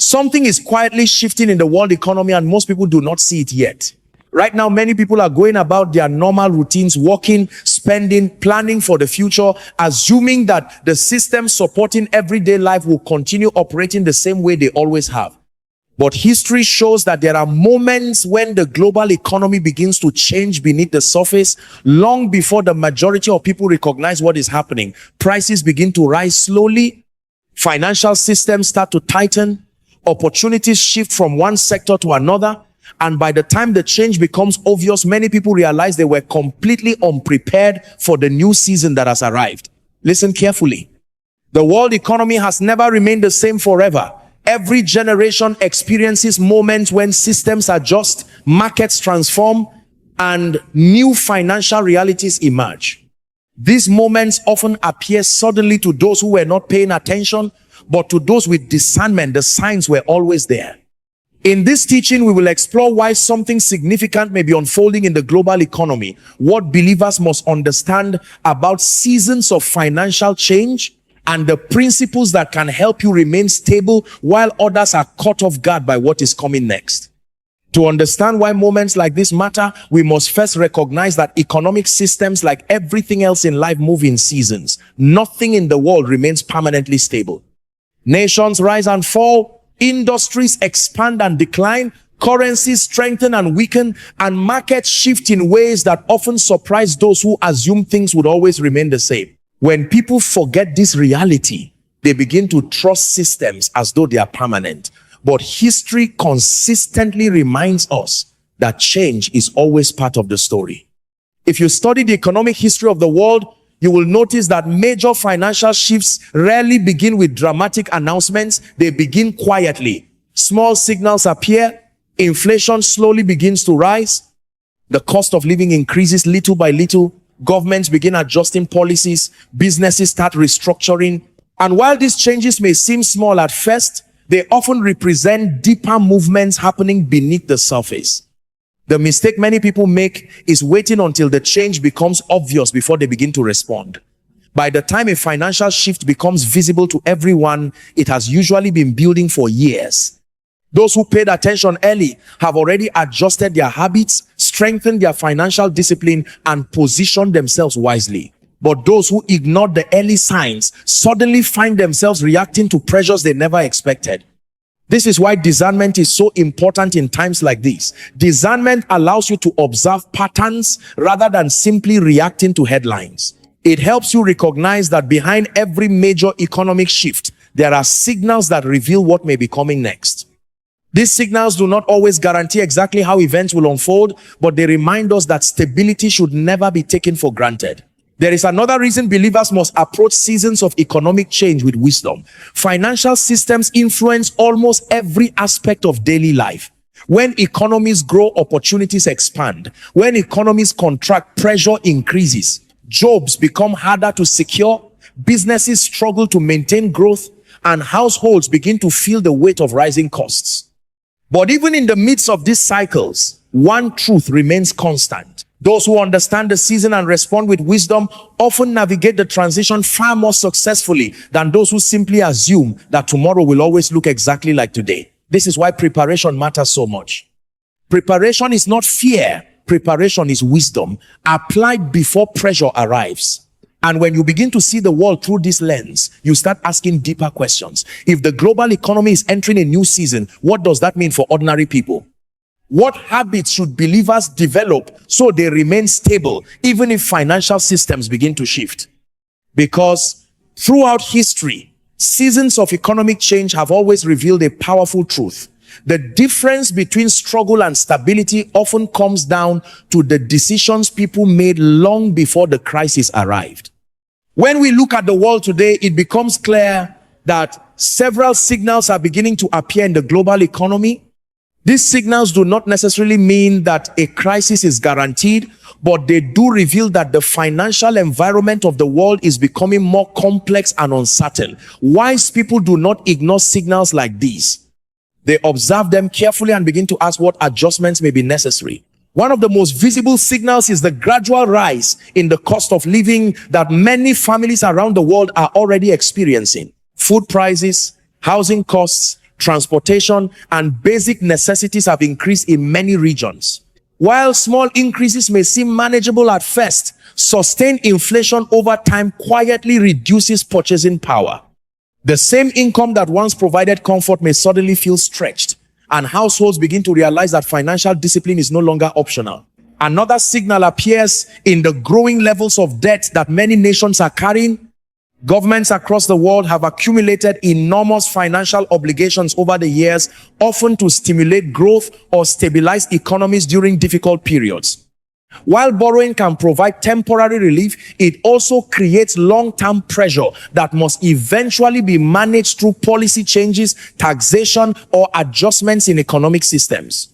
Something is quietly shifting in the world economy and most people do not see it yet. Right now, many people are going about their normal routines, working, spending, planning for the future, assuming that the system supporting everyday life will continue operating the same way they always have. But history shows that there are moments when the global economy begins to change beneath the surface, long before the majority of people recognize what is happening. Prices begin to rise slowly, financial systems start to tighten, opportunities shift from one sector to another, and by the time the change becomes obvious, many people realize they were completely unprepared for the new season that has arrived. Listen carefully. The world economy has never remained the same forever. Every generation experiences moments when systems adjust, markets transform, and new financial realities emerge. These moments often appear suddenly to those who were not paying attention, but to those with discernment, the signs were always there. In this teaching, we will explore why something significant may be unfolding in the global economy, what believers must understand about seasons of financial change, and the principles that can help you remain stable while others are caught off guard by what is coming next. To understand why moments like this matter, we must first recognize that economic systems, like everything else in life, move in seasons. Nothing in the world remains permanently stable. Nations rise and fall, industries expand and decline, currencies strengthen and weaken, and markets shift in ways that often surprise those who assume things would always remain the same. When people forget this reality, they begin to trust systems as though they are permanent. But history consistently reminds us that change is always part of the story. If you study the economic history of the world, you will notice that major financial shifts rarely begin with dramatic announcements. They begin quietly. Small signals appear. Inflation slowly begins to rise. The cost of living increases little by little. Governments begin adjusting policies. Businesses start restructuring. And while these changes may seem small at first, they often represent deeper movements happening beneath the surface. The mistake many people make is waiting until the change becomes obvious before they begin to respond. By the time a financial shift becomes visible to everyone, it has usually been building for years. Those who paid attention early have already adjusted their habits, strengthened their financial discipline, and positioned themselves wisely. But those who ignored the early signs suddenly find themselves reacting to pressures they never expected. This is why discernment is so important in times like this. Discernment allows you to observe patterns rather than simply reacting to headlines. It helps you recognize that behind every major economic shift, there are signals that reveal what may be coming next. These signals do not always guarantee exactly how events will unfold, but they remind us that stability should never be taken for granted. There is another reason believers must approach seasons of economic change with wisdom. Financial systems influence almost every aspect of daily life. When economies grow, opportunities expand. When economies contract, pressure increases. Jobs become harder to secure. Businesses struggle to maintain growth, and households begin to feel the weight of rising costs. But even in the midst of these cycles, one truth remains constant. Those who understand the season and respond with wisdom often navigate the transition far more successfully than those who simply assume that tomorrow will always look exactly like today. This is why preparation matters so much. Preparation is not fear. Preparation is wisdom applied before pressure arrives. And when you begin to see the world through this lens, you start asking deeper questions. If the global economy is entering a new season, what does that mean for ordinary people? What habits should believers develop so they remain stable, even if financial systems begin to shift? Because throughout history, seasons of economic change have always revealed a powerful truth. The difference between struggle and stability often comes down to the decisions people made long before the crisis arrived. When we look at the world today, it becomes clear that several signals are beginning to appear in the global economy. These signals do not necessarily mean that a crisis is guaranteed, but they do reveal that the financial environment of the world is becoming more complex and uncertain. Wise people do not ignore signals like these. They observe them carefully and begin to ask what adjustments may be necessary. One of the most visible signals is the gradual rise in the cost of living that many families around the world are already experiencing. Food prices, housing costs, transportation, and basic necessities have increased in many regions. While small increases may seem manageable at first, sustained inflation over time quietly reduces purchasing power. The same income that once provided comfort may suddenly feel stretched, and households begin to realize that financial discipline is no longer optional. Another signal appears in the growing levels of debt that many nations are carrying. Governments across the world have accumulated enormous financial obligations over the years, often to stimulate growth or stabilize economies during difficult periods. While borrowing can provide temporary relief, it also creates long-term pressure that must eventually be managed through policy changes, taxation, or adjustments in economic systems.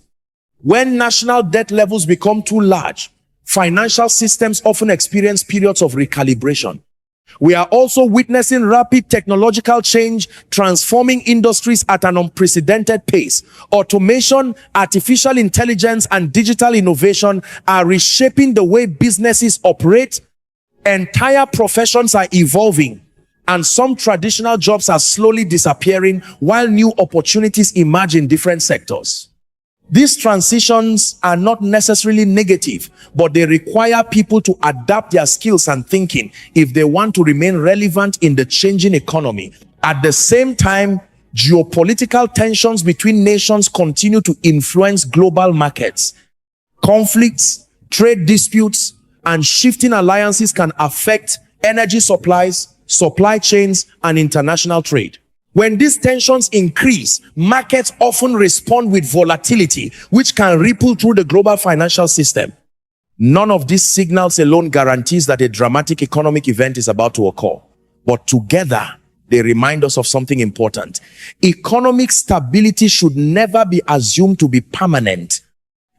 When national debt levels become too large, financial systems often experience periods of recalibration. We are also witnessing rapid technological change, transforming industries at an unprecedented pace. Automation, artificial intelligence, and digital innovation are reshaping the way businesses operate. Entire professions are evolving, and some traditional jobs are slowly disappearing while new opportunities emerge in different sectors. These transitions are not necessarily negative, but they require people to adapt their skills and thinking if they want to remain relevant in the changing economy. At the same time, geopolitical tensions between nations continue to influence global markets. Conflicts, trade disputes, and shifting alliances can affect energy supplies, supply chains, and international trade. When these tensions increase, markets often respond with volatility, which can ripple through the global financial system. None of these signals alone guarantees that a dramatic economic event is about to occur, but together they remind us of something important. Economic stability should never be assumed to be permanent.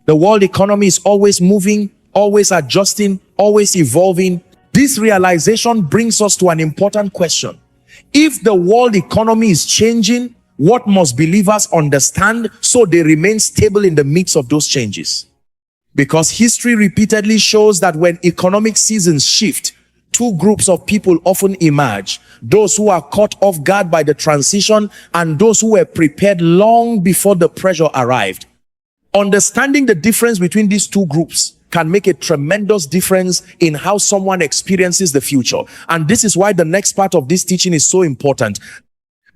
The world economy is always moving, always adjusting, always evolving. This realization brings us to an important question. If the world economy is changing, what must believers understand so they remain stable in the midst of those changes? Because history repeatedly shows that when economic seasons shift, two groups of people often emerge: those who are caught off guard by the transition and those who were prepared long before the pressure arrived. Understanding the difference between these two groups can make a tremendous difference in how someone experiences the future. And this is why the next part of this teaching is so important,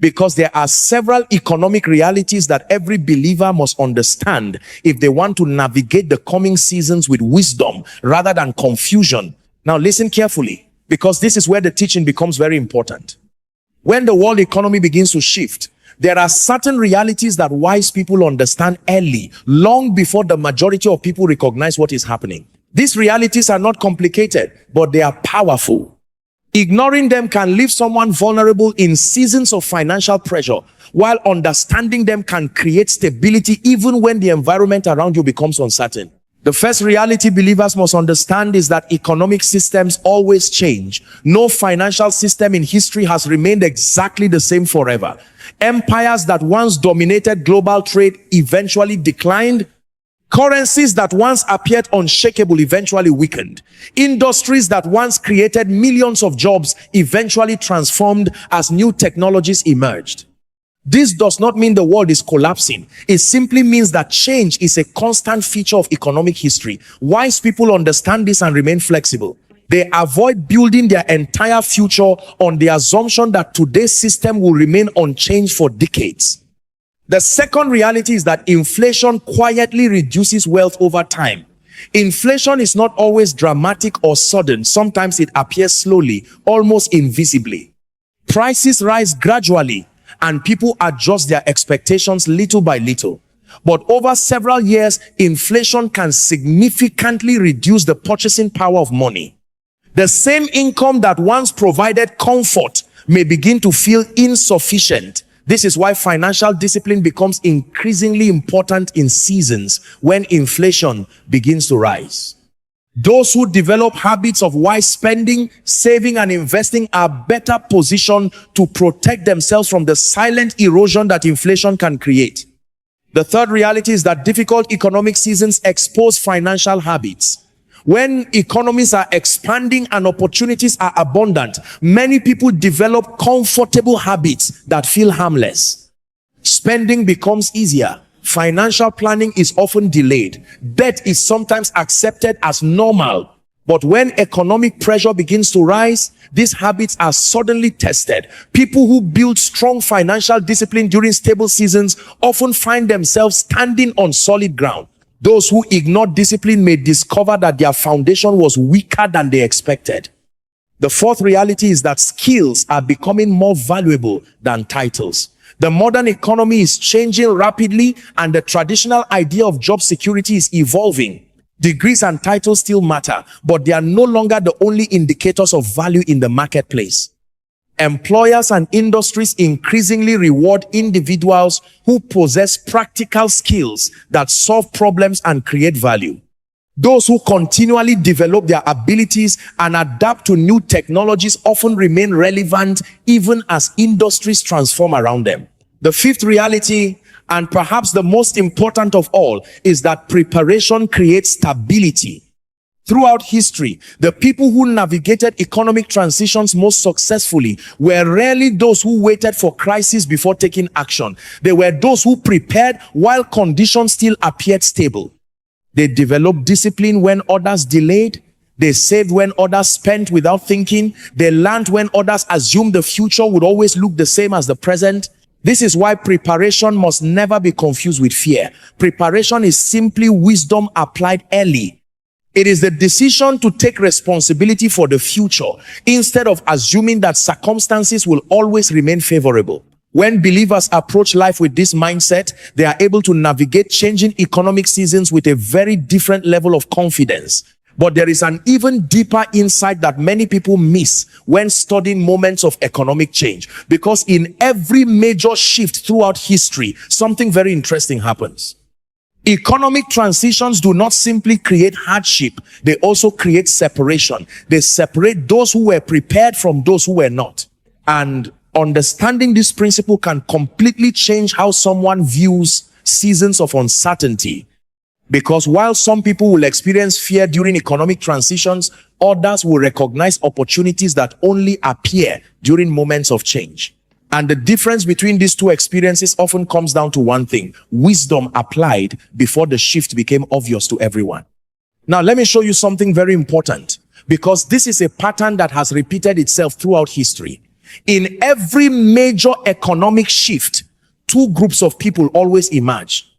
because there are several economic realities that every believer must understand if they want to navigate the coming seasons with wisdom rather than confusion. Now listen carefully, because this is where the teaching becomes very important. When the world economy begins to shift, there are certain realities that wise people understand early, long before the majority of people recognize what is happening. These realities are not complicated, but they are powerful. Ignoring them can leave someone vulnerable in seasons of financial pressure, while understanding them can create stability even when the environment around you becomes uncertain. The first reality believers must understand is that economic systems always change. No financial system in history has remained exactly the same forever. Empires that once dominated global trade eventually declined. Currencies that once appeared unshakable eventually weakened. Industries that once created millions of jobs eventually transformed as new technologies emerged. This does not mean the world is collapsing. It simply means that change is a constant feature of economic history. Wise people understand this and remain flexible. They avoid building their entire future on the assumption that today's system will remain unchanged for decades. The second reality is that inflation quietly reduces wealth over time. Inflation is not always dramatic or sudden. Sometimes it appears slowly, almost invisibly. Prices rise gradually, and people adjust their expectations little by little. But over several years, inflation can significantly reduce the purchasing power of money. The same income that once provided comfort may begin to feel insufficient. This is why financial discipline becomes increasingly important in seasons when inflation begins to rise. Those who develop habits of wise spending, saving, and investing are better positioned to protect themselves from the silent erosion that inflation can create. The third reality is that difficult economic seasons expose financial habits. When economies are expanding and opportunities are abundant, many people develop comfortable habits that feel harmless. Spending becomes easier. Financial planning is often delayed. Debt is sometimes accepted as normal. But when economic pressure begins to rise, these habits are suddenly tested. People who build strong financial discipline during stable seasons often find themselves standing on solid ground. Those who ignore discipline may discover that their foundation was weaker than they expected. The fourth reality is that skills are becoming more valuable than titles. The modern economy is changing rapidly, and the traditional idea of job security is evolving. Degrees and titles still matter, but they are no longer the only indicators of value in the marketplace. Employers and industries increasingly reward individuals who possess practical skills that solve problems and create value. Those who continually develop their abilities and adapt to new technologies often remain relevant even as industries transform around them. The fifth reality, and perhaps the most important of all, is that preparation creates stability. Throughout history, the people who navigated economic transitions most successfully were rarely those who waited for crisis before taking action. They were those who prepared while conditions still appeared stable. They developed discipline when others delayed. They saved when others spent without thinking. They learned when others assumed the future would always look the same as the present. This is why preparation must never be confused with fear. Preparation is simply wisdom applied early. It is the decision to take responsibility for the future instead of assuming that circumstances will always remain favorable. When believers approach life with this mindset, they are able to navigate changing economic seasons with a very different level of confidence. But there is an even deeper insight that many people miss when studying moments of economic change. Because in every major shift throughout history, something very interesting happens. Economic transitions do not simply create hardship, they also create separation. They separate those who were prepared from those who were not. And understanding this principle can completely change how someone views seasons of uncertainty. Because while some people will experience fear during economic transitions, others will recognize opportunities that only appear during moments of change. And the difference between these two experiences often comes down to one thing: wisdom applied before the shift became obvious to everyone. Now, let me show you something very important, because this is a pattern that has repeated itself throughout history. In every major economic shift, two groups of people always emerge.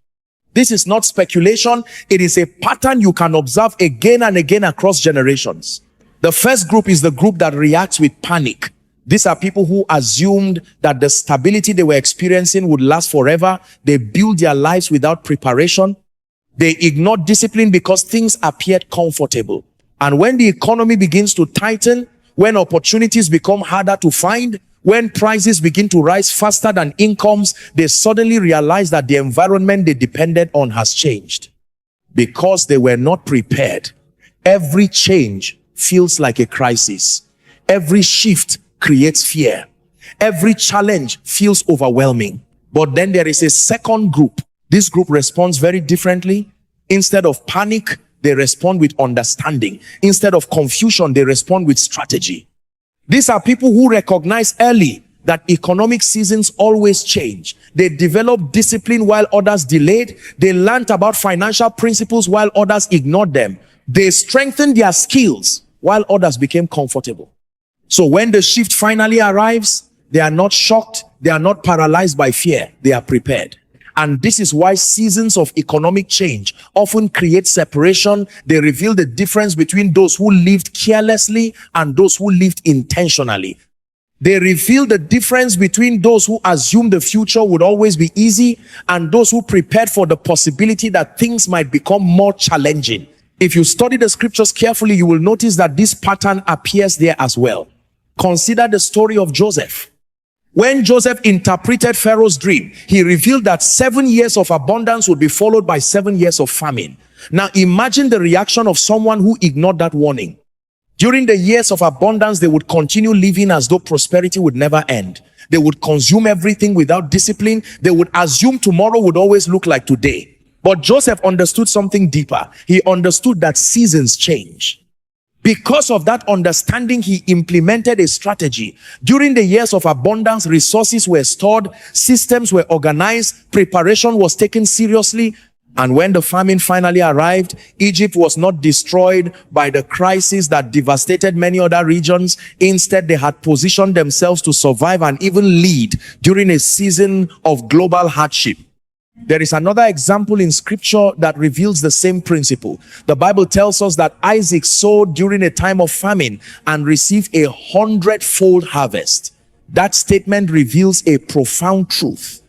This is not speculation. It is a pattern you can observe again and again across generations. The first group is the group that reacts with panic. These are people who assumed that the stability they were experiencing would last forever. They built their lives without preparation. They ignored discipline because things appeared comfortable. And when the economy begins to tighten, when opportunities become harder to find, when prices begin to rise faster than incomes, they suddenly realize that the environment they depended on has changed. Because they were not prepared, every change feels like a crisis. Every shift creates fear. Every challenge feels overwhelming. But then there is a second group. This group responds very differently. Instead of panic, they respond with understanding. Instead of confusion, they respond with strategy. These are people who recognize early that economic seasons always change. They developed discipline while others delayed. They learned about financial principles while others ignored them. They strengthened their skills while others became comfortable. So when the shift finally arrives, they are not shocked. They are not paralyzed by fear. They are prepared. And this is why seasons of economic change often create separation. They reveal the difference between those who lived carelessly and those who lived intentionally. They reveal the difference between those who assumed the future would always be easy and those who prepared for the possibility that things might become more challenging. If you study the scriptures carefully, you will notice that this pattern appears there as well. Consider the story of Joseph. When Joseph interpreted Pharaoh's dream, he revealed that 7 years of abundance would be followed by 7 years of famine. Now imagine the reaction of someone who ignored that warning. During the years of abundance, they would continue living as though prosperity would never end. They would consume everything without discipline. They would assume tomorrow would always look like today. But Joseph understood something deeper. He understood that seasons change. Because of that understanding, he implemented a strategy. During the years of abundance, resources were stored, systems were organized, preparation was taken seriously. And when the famine finally arrived, Egypt was not destroyed by the crisis that devastated many other regions. Instead, they had positioned themselves to survive and even lead during a season of global hardship. There is another example in scripture that reveals the same principle. The Bible tells us that Isaac sowed during a time of famine and received 100-fold harvest. That statement reveals a profound truth.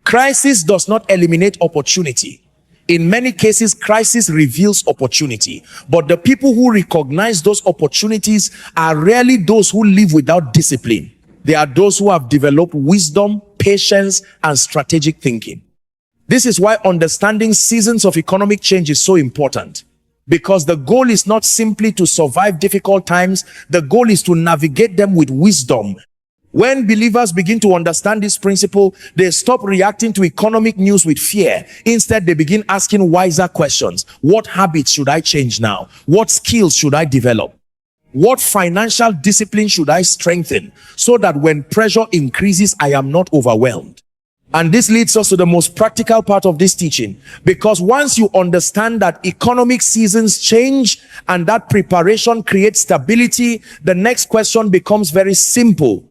Crisis does not eliminate opportunity. In many cases, crisis reveals opportunity. But the people who recognize those opportunities are rarely those who live without discipline. They are those who have developed wisdom, patience, and strategic thinking. This is why understanding seasons of economic change is so important. Because the goal is not simply to survive difficult times. The goal is to navigate them with wisdom. When believers begin to understand this principle, they stop reacting to economic news with fear. Instead, they begin asking wiser questions. What habits should I change now? What skills should I develop? What financial discipline should I strengthen so that when pressure increases, I am not overwhelmed? And this leads us to the most practical part of this teaching. Because once you understand that economic seasons change and that preparation creates stability, the next question becomes very simple.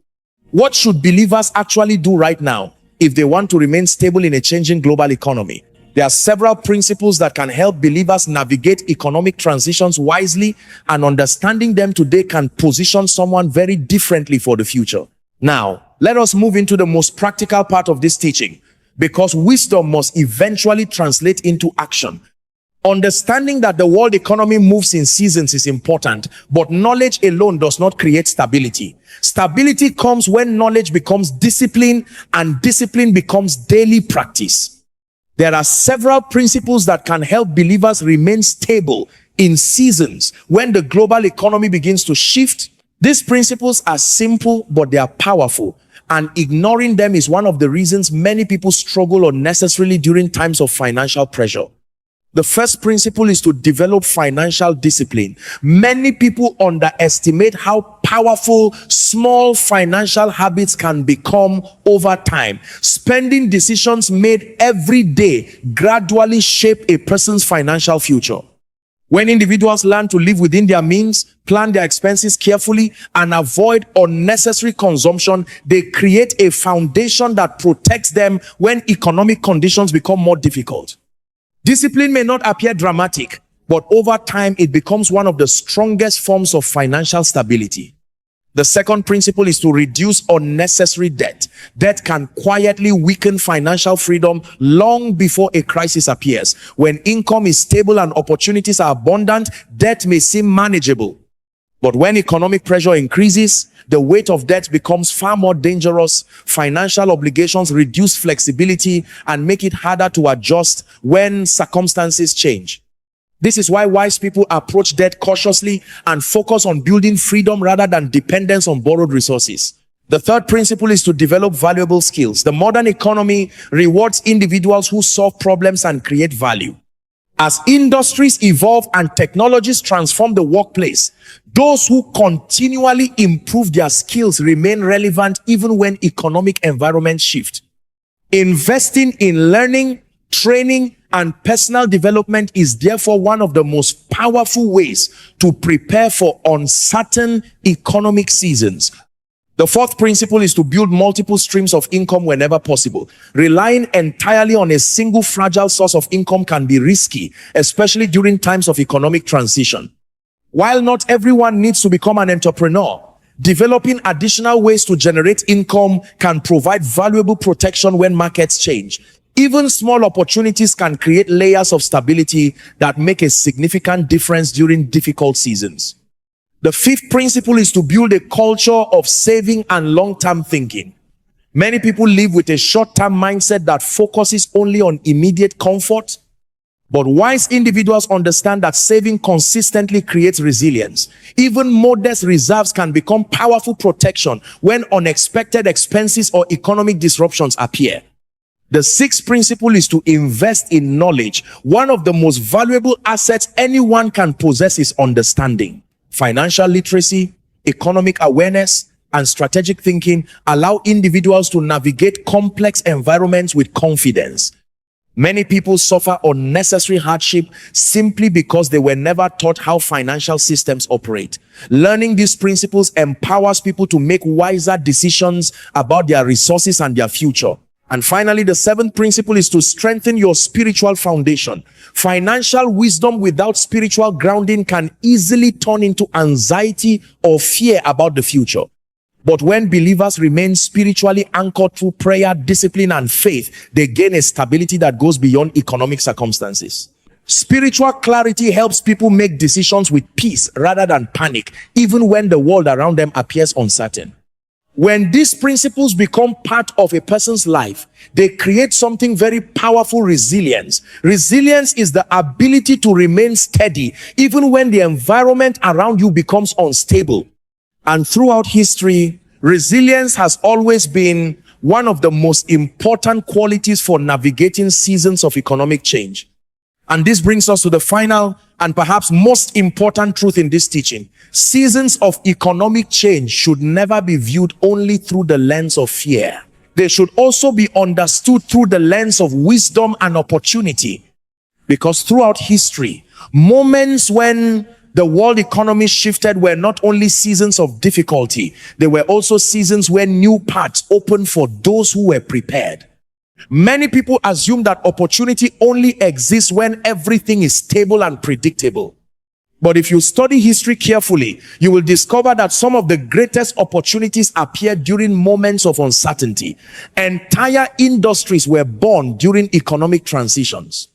What should believers actually do right now if they want to remain stable in a changing global economy? There are several principles that can help believers navigate economic transitions wisely, and understanding them today can position someone very differently for the future. Now, let us move into the most practical part of this teaching, because wisdom must eventually translate into action. Understanding that the world economy moves in seasons is important, but knowledge alone does not create stability. Stability comes when knowledge becomes discipline, and discipline becomes daily practice. There are several principles that can help believers remain stable in seasons when the global economy begins to shift. These principles are simple, but they are powerful, and ignoring them is one of the reasons many people struggle unnecessarily during times of financial pressure. The first principle is to develop financial discipline. Many people underestimate how powerful small financial habits can become over time. Spending decisions made every day gradually shape a person's financial future. When individuals learn to live within their means, plan their expenses carefully, and avoid unnecessary consumption, they create a foundation that protects them when economic conditions become more difficult. Discipline may not appear dramatic, but over time it becomes one of the strongest forms of financial stability. The second principle is to reduce unnecessary debt. Debt can quietly weaken financial freedom long before a crisis appears. When income is stable and opportunities are abundant, debt may seem manageable. But when economic pressure increases, the weight of debt becomes far more dangerous. Financial obligations reduce flexibility and make it harder to adjust when circumstances change. This is why wise people approach debt cautiously and focus on building freedom rather than dependence on borrowed resources. The third principle is to develop valuable skills. The modern economy rewards individuals who solve problems and create value. As industries evolve and technologies transform the workplace, those who continually improve their skills remain relevant even when economic environments shift. Investing in learning, training, and personal development is therefore one of the most powerful ways to prepare for uncertain economic seasons. The fourth principle is to build multiple streams of income whenever possible. Relying entirely on a single fragile source of income can be risky, especially during times of economic transition. While not everyone needs to become an entrepreneur, developing additional ways to generate income can provide valuable protection when markets change. Even small opportunities can create layers of stability that make a significant difference during difficult seasons. The fifth principle is to build a culture of saving and long-term thinking. Many people live with a short-term mindset that focuses only on immediate comfort. But wise individuals understand that saving consistently creates resilience. Even modest reserves can become powerful protection when unexpected expenses or economic disruptions appear. The sixth principle is to invest in knowledge. One of the most valuable assets anyone can possess is understanding. Financial literacy, economic awareness, and strategic thinking allow individuals to navigate complex environments with confidence. Many people suffer unnecessary hardship simply because they were never taught how financial systems operate. Learning these principles empowers people to make wiser decisions about their resources and their future. And finally, the seventh principle is to strengthen your spiritual foundation. Financial wisdom without spiritual grounding can easily turn into anxiety or fear about the future. But when believers remain spiritually anchored through prayer, discipline, and faith, they gain a stability that goes beyond economic circumstances. Spiritual clarity helps people make decisions with peace rather than panic, even when the world around them appears uncertain. When these principles become part of a person's life, they create something very powerful: resilience. Resilience is the ability to remain steady even when the environment around you becomes unstable. And throughout history, resilience has always been one of the most important qualities for navigating seasons of economic change. And this brings us to the final and perhaps most important truth in this teaching. Seasons of economic change should never be viewed only through the lens of fear. They should also be understood through the lens of wisdom and opportunity. Because throughout history, moments when the world economy shifted were not only seasons of difficulty, they were also seasons where new paths opened for those who were prepared. Many people assume that opportunity only exists when everything is stable and predictable. But if you study history carefully, you will discover that some of the greatest opportunities appeared during moments of uncertainty. Entire industries were born during economic transitions.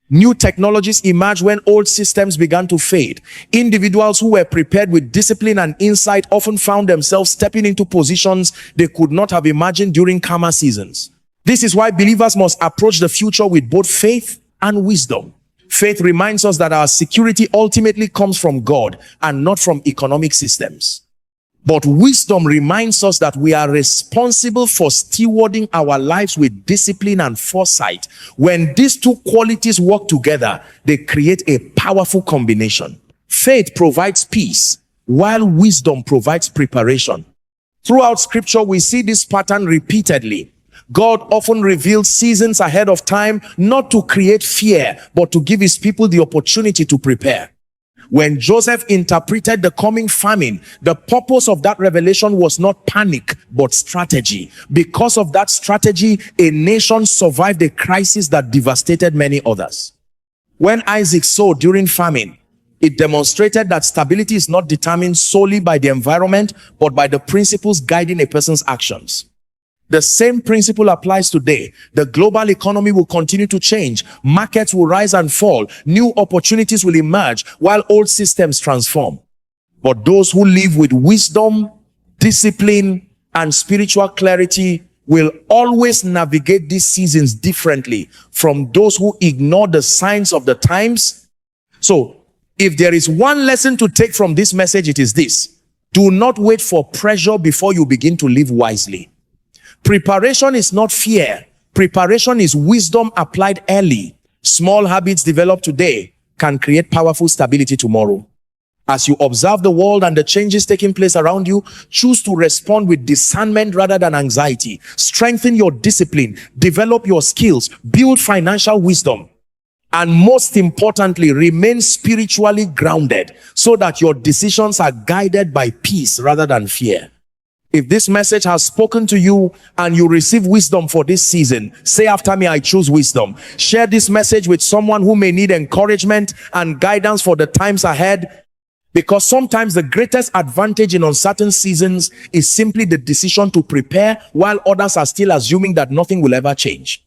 New technologies emerged when old systems began to fade. Individuals who were prepared with discipline and insight often found themselves stepping into positions they could not have imagined during calmer seasons. This is why believers must approach the future with both faith and wisdom. Faith reminds us that our security ultimately comes from God and not from economic systems. But wisdom reminds us that we are responsible for stewarding our lives with discipline and foresight. When these two qualities work together, they create a powerful combination. Faith provides peace, while wisdom provides preparation. Throughout Scripture, we see this pattern repeatedly. God often reveals seasons ahead of time, not to create fear, but to give his people the opportunity to prepare. When Joseph interpreted the coming famine, the purpose of that revelation was not panic, but strategy. Because of that strategy, a nation survived a crisis that devastated many others. When Isaac sowed during famine, it demonstrated that stability is not determined solely by the environment, but by the principles guiding a person's actions. The same principle applies today. The global economy will continue to change. Markets will rise and fall. New opportunities will emerge while old systems transform. But those who live with wisdom, discipline, and spiritual clarity will always navigate these seasons differently from those who ignore the signs of the times. So, if there is one lesson to take from this message, it is this: do not wait for pressure before you begin to live wisely. Preparation is not fear. Preparation is wisdom applied early. Small habits developed today can create powerful stability tomorrow. As you observe the world and the changes taking place around you, choose to respond with discernment rather than anxiety. Strengthen your discipline, develop your skills, build financial wisdom, and most importantly, remain spiritually grounded so that your decisions are guided by peace rather than fear. If this message has spoken to you and you receive wisdom for this season, say after me, I choose wisdom. Share this message with someone who may need encouragement and guidance for the times ahead, because sometimes the greatest advantage in uncertain seasons is simply the decision to prepare while others are still assuming that nothing will ever change.